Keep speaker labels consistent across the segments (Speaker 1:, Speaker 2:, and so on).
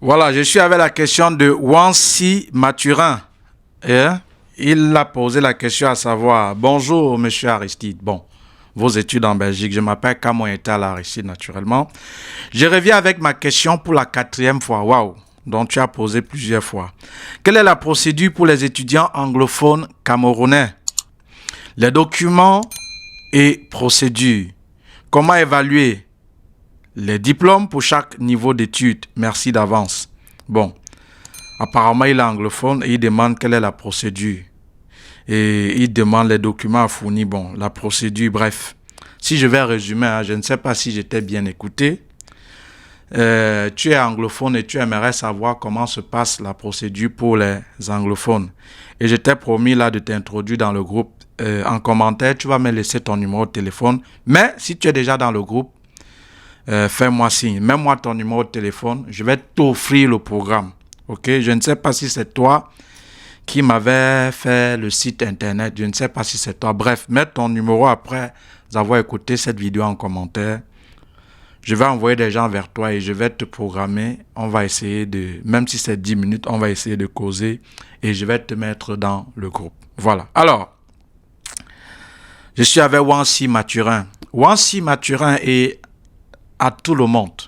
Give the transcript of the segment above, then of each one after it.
Speaker 1: Voilà, je suis avec la question de Wansi Mathurin. Il a posé la question à savoir, bonjour monsieur Aristide, bon, vos études en Belgique, je m'appelle Kamon Etal Aristide naturellement. Je reviens avec ma question pour la 4e fois, waouh, dont tu as posé plusieurs fois. Quelle est la procédure pour les étudiants anglophones camerounais? Les documents et procédures. Comment évaluer les diplômes pour chaque niveau d'études? Merci d'avance. Bon, apparemment il est anglophone et il demande quelle est la procédure. Et il demande les documents à fournir. Bon, la procédure, bref. Si je vais résumer, je ne sais pas si j'étais bien écouté. Tu es anglophone et tu aimerais savoir comment se passe la procédure pour les anglophones. Et je t'ai promis là de t'introduire dans le groupe. En commentaire, tu vas me laisser ton numéro de téléphone. Mais si tu es déjà dans le groupe, fais-moi signe. Mets-moi ton numéro de téléphone. Je vais t'offrir le programme. Ok? Je ne sais pas si c'est toi qui m'avait fait le site internet. Je ne sais pas si c'est toi. Bref, mets ton numéro après avoir écouté cette vidéo en commentaire. Je vais envoyer des gens vers toi et je vais te programmer. On va essayer de, même si c'est 10 minutes, on va essayer de causer et je vais te mettre dans le groupe. Voilà. Alors, je suis avec Wansi Mathurin. Wansi Mathurin est à tout le monde.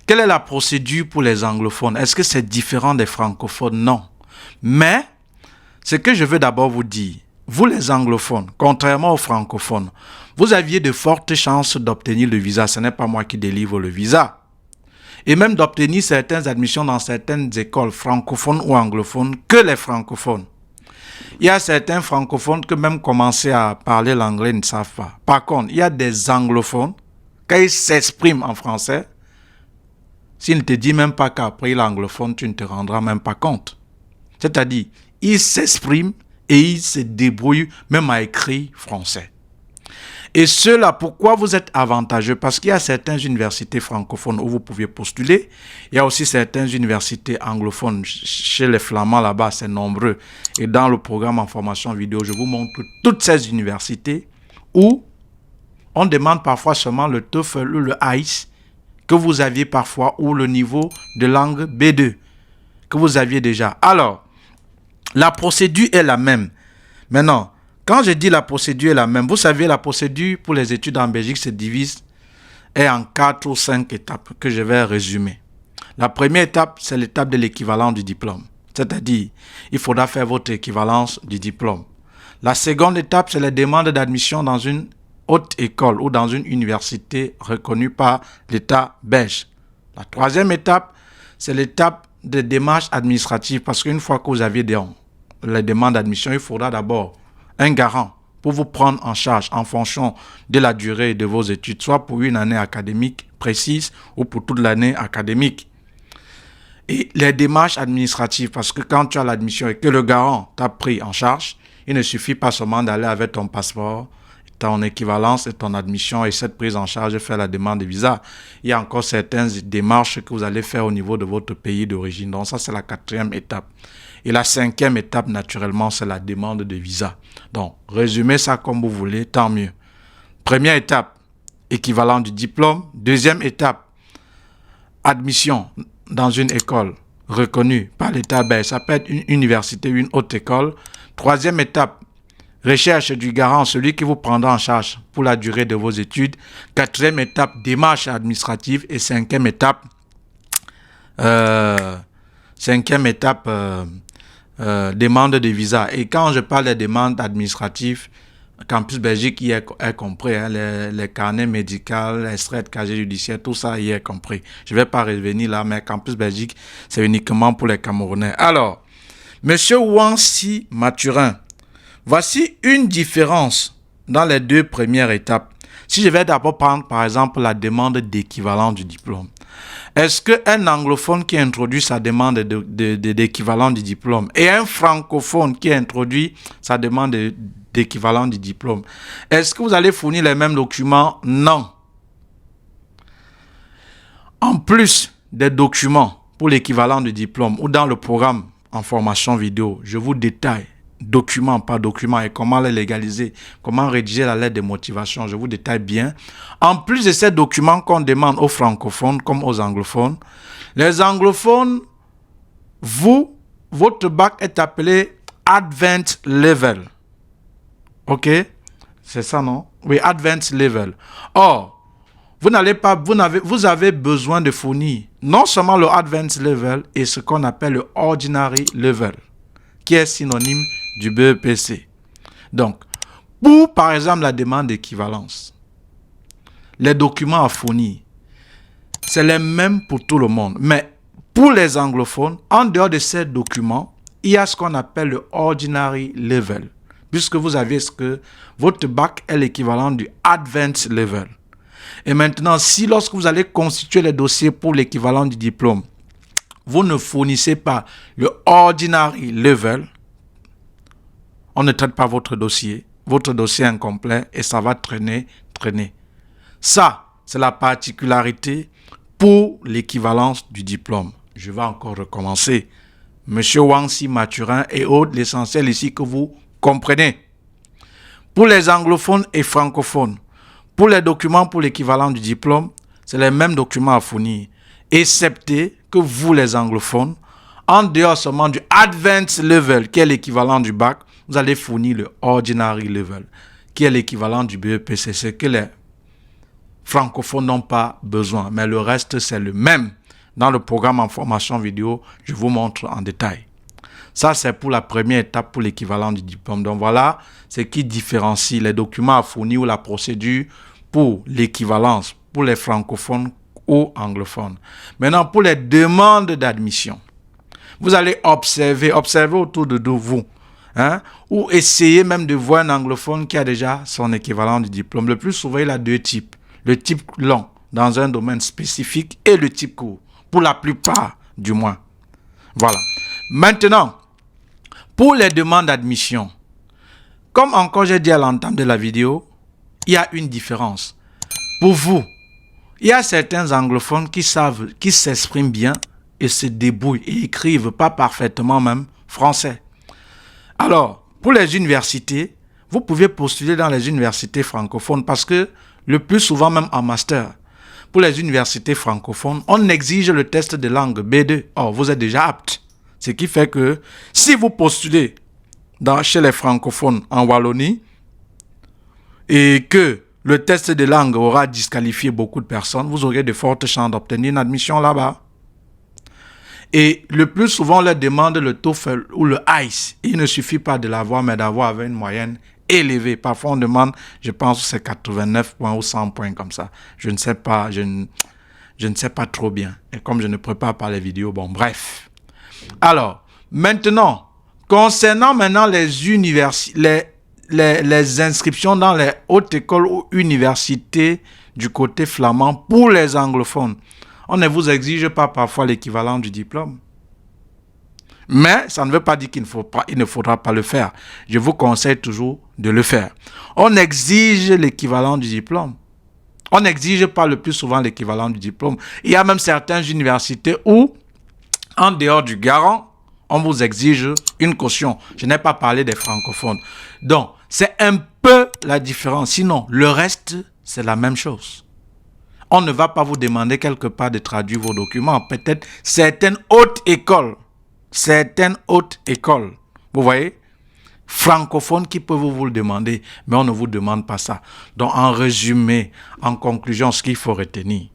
Speaker 1: Quelle est la procédure pour les anglophones? Est-ce que c'est différent des francophones? Non. Mais, ce que je veux d'abord vous dire, vous les anglophones, contrairement aux francophones, vous aviez de fortes chances d'obtenir le visa. Ce n'est pas moi qui délivre le visa. Et même d'obtenir certaines admissions dans certaines écoles francophones ou anglophones que les francophones. Il y a certains francophones qui même commencer à parler l'anglais ne savent pas. Par contre, il y a des anglophones, quand ils s'expriment en français, s'ils ne te disent même pas qu'après l'anglophone, tu ne te rendras même pas compte. C'est-à-dire, ils s'expriment et ils se débrouillent même à écrire français. Et cela, pourquoi vous êtes avantageux? Parce qu'il y a certaines universités francophones où vous pouvez postuler. Il y a aussi certaines universités anglophones. Chez les Flamands, là-bas, c'est nombreux. Et dans le programme en formation vidéo, je vous montre toutes ces universités où on demande parfois seulement le TOEFL ou le IELTS que vous aviez parfois ou le niveau de langue B2 que vous aviez déjà. Alors, la procédure est la même. Maintenant, quand je dis la procédure est la même, vous savez, la procédure pour les études en Belgique se divise en 4 ou 5 étapes que je vais résumer. La première étape, c'est l'étape de l'équivalent du diplôme. C'est-à-dire, il faudra faire votre équivalence du diplôme. La seconde étape, c'est la demande d'admission dans une haute école ou dans une université reconnue par l'État belge. La troisième étape, c'est l'étape de démarche administrative parce qu'une fois que vous avez les demandes d'admission, il faudra d'abord un garant pour vous prendre en charge en fonction de la durée de vos études, soit pour une année académique précise ou pour toute l'année académique. Et les démarches administratives, parce que quand tu as l'admission et que le garant t'a pris en charge, il ne suffit pas seulement d'aller avec ton passeport, ton équivalence et ton admission et cette prise en charge de faire la demande de visa. Il y a encore certaines démarches que vous allez faire au niveau de votre pays d'origine. Donc ça, c'est la 4e étape. Et la 5e étape, naturellement, c'est la demande de visa. Donc, résumez ça comme vous voulez, tant mieux. Première étape, équivalent du diplôme. Deuxième étape, admission dans une école reconnue par l'État belge. Ça peut être une université, une haute école. Troisième étape, recherche du garant, celui qui vous prendra en charge pour la durée de vos études. Quatrième étape, démarche administrative. Et cinquième étape, demande de visa. Et quand je parle des demandes administratives, Campus Belgique y est compris, hein, les carnets médicaux, les extraits de casier judiciaire, tout ça y est compris. Je ne vais pas revenir là, mais Campus Belgique, c'est uniquement pour les Camerounais. Alors, Monsieur Wansi Mathurin, voici une différence dans les 2 premières étapes. Si je vais d'abord prendre, par exemple, la demande d'équivalent du diplôme. Est-ce qu'un anglophone qui introduit sa demande d'équivalent du diplôme et un francophone qui introduit sa demande d'équivalent du diplôme, est-ce que vous allez fournir les mêmes documents? Non. En plus des documents pour l'équivalent du diplôme ou dans le programme en formation vidéo, je vous détaille document par document et comment les légaliser, comment rédiger la lettre de motivation, je vous détaille bien. En plus de ces documents qu'on demande aux francophones comme aux anglophones, les anglophones, votre bac est appelé Advanced Level. Ok? C'est ça, non? Oui, Advanced Level. Or, vous avez besoin de fournir non seulement le Advanced Level et ce qu'on appelle le Ordinary Level, qui est synonyme du BEPC. Donc, pour par exemple la demande d'équivalence, les documents à fournir, c'est les mêmes pour tout le monde. Mais pour les anglophones, en dehors de ces documents, il y a ce qu'on appelle le Ordinary Level, puisque vous avez ce que votre bac est l'équivalent du Advanced Level. Et maintenant, si lorsque vous allez constituer les dossiers pour l'équivalent du diplôme, vous ne fournissez pas le Ordinary Level, on ne traite pas votre dossier est incomplet et ça va traîner. Ça, c'est la particularité pour l'équivalence du diplôme. Je vais encore recommencer. Monsieur Wansi Mathurin et autres, l'essentiel ici que vous comprenez. Pour les anglophones et francophones, pour les documents pour l'équivalent du diplôme, c'est les mêmes documents à fournir, excepté que vous, les anglophones, en dehors seulement du Advanced Level, qui est l'équivalent du bac, vous allez fournir le Ordinary Level, qui est l'équivalent du BEPC, ce que les francophones n'ont pas besoin, mais le reste, c'est le même. Dans le programme en formation vidéo, je vous montre en détail. Ça, c'est pour la première étape pour l'équivalent du diplôme. Donc voilà ce qui différencie les documents à fournir ou la procédure pour l'équivalence pour les francophones ou anglophones. Maintenant, pour les demandes d'admission, vous allez observer autour de vous, ou essayer même de voir un anglophone qui a déjà son équivalent du diplôme. Le plus souvent, il a deux types. Le type long, dans un domaine spécifique, et le type court, pour la plupart du moins. Voilà. Maintenant, pour les demandes d'admission, comme encore j'ai dit à l'entame de la vidéo, il y a une différence. Pour vous, il y a certains anglophones qui s'expriment bien et se débrouillent et écrivent pas parfaitement même français. Alors, pour les universités, vous pouvez postuler dans les universités francophones parce que le plus souvent même en master, pour les universités francophones, on exige le test de langue B2. Or, vous êtes déjà apte. Ce qui fait que si vous postulez chez les francophones en Wallonie et que le test de langue aura disqualifié beaucoup de personnes, vous aurez de fortes chances d'obtenir une admission là-bas. Et le plus souvent, on leur demande le TOEFL ou le ICE. Il ne suffit pas de l'avoir, mais d'avoir une moyenne élevée. Parfois, on demande, je pense que c'est 89 points ou 100 points comme ça. Je ne sais pas, je ne sais pas trop bien. Et comme je ne prépare pas les vidéos, bon, bref. Alors, maintenant, concernant maintenant les inscriptions dans les hautes écoles ou universités du côté flamand pour les anglophones, on ne vous exige pas parfois l'équivalent du diplôme. Mais ça ne veut pas dire qu'il ne faudra pas le faire. Je vous conseille toujours de le faire. On exige l'équivalent du diplôme. On n'exige pas le plus souvent l'équivalent du diplôme. Il y a même certaines universités où, en dehors du garant, on vous exige une caution. Je n'ai pas parlé des francophones. Donc, c'est un peu la différence. Sinon, le reste, c'est la même chose. On ne va pas vous demander quelque part de traduire vos documents. Peut-être certaines hautes écoles, vous voyez, francophones qui peuvent vous le demander, mais on ne vous demande pas ça. Donc, en résumé, en conclusion, ce qu'il faut retenir,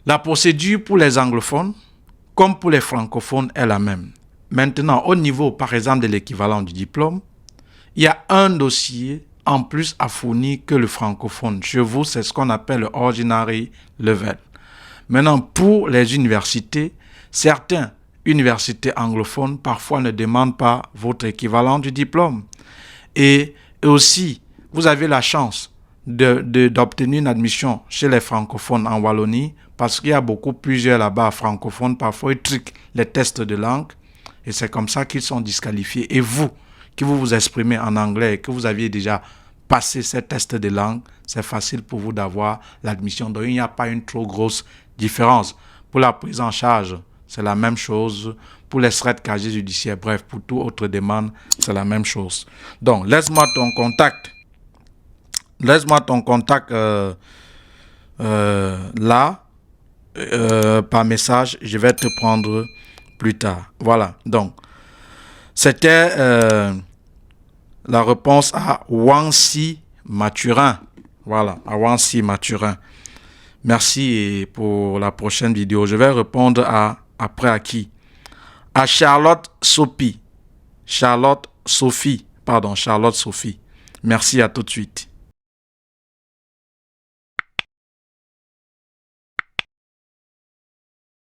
Speaker 1: la procédure pour les anglophones, comme pour les francophones, est la même. Maintenant, au niveau, par exemple, de l'équivalent du diplôme, il y a un dossier en plus à fournir que le francophone. Chez vous, c'est ce qu'on appelle le Ordinary Level. Maintenant, pour les universités, certaines universités anglophones parfois ne demandent pas votre équivalent du diplôme. Et aussi, vous avez la chance d'obtenir une admission chez les francophones en Wallonie parce qu'il y a plusieurs là-bas francophones. Parfois, ils triquent les tests de langue et c'est comme ça qu'ils sont disqualifiés. Et vous, qui vous exprimez en anglais et que vous aviez déjà passé ces tests de langue, c'est facile pour vous d'avoir l'admission. Donc, il n'y a pas une trop grosse différence. Pour la prise en charge, c'est la même chose. Pour l'extrait de casier judiciaire, bref, pour toute autre demande, c'est la même chose. Donc, laisse-moi ton contact. Laisse-moi ton contact là, par message. Je vais te prendre plus tard. Voilà. Donc, c'était la réponse à Wansi Mathurin. Voilà, à Wansi Mathurin. Merci et pour la prochaine vidéo. Je vais répondre après à qui? À Charlotte Sophie. Charlotte Sophie. Merci, à tout de suite.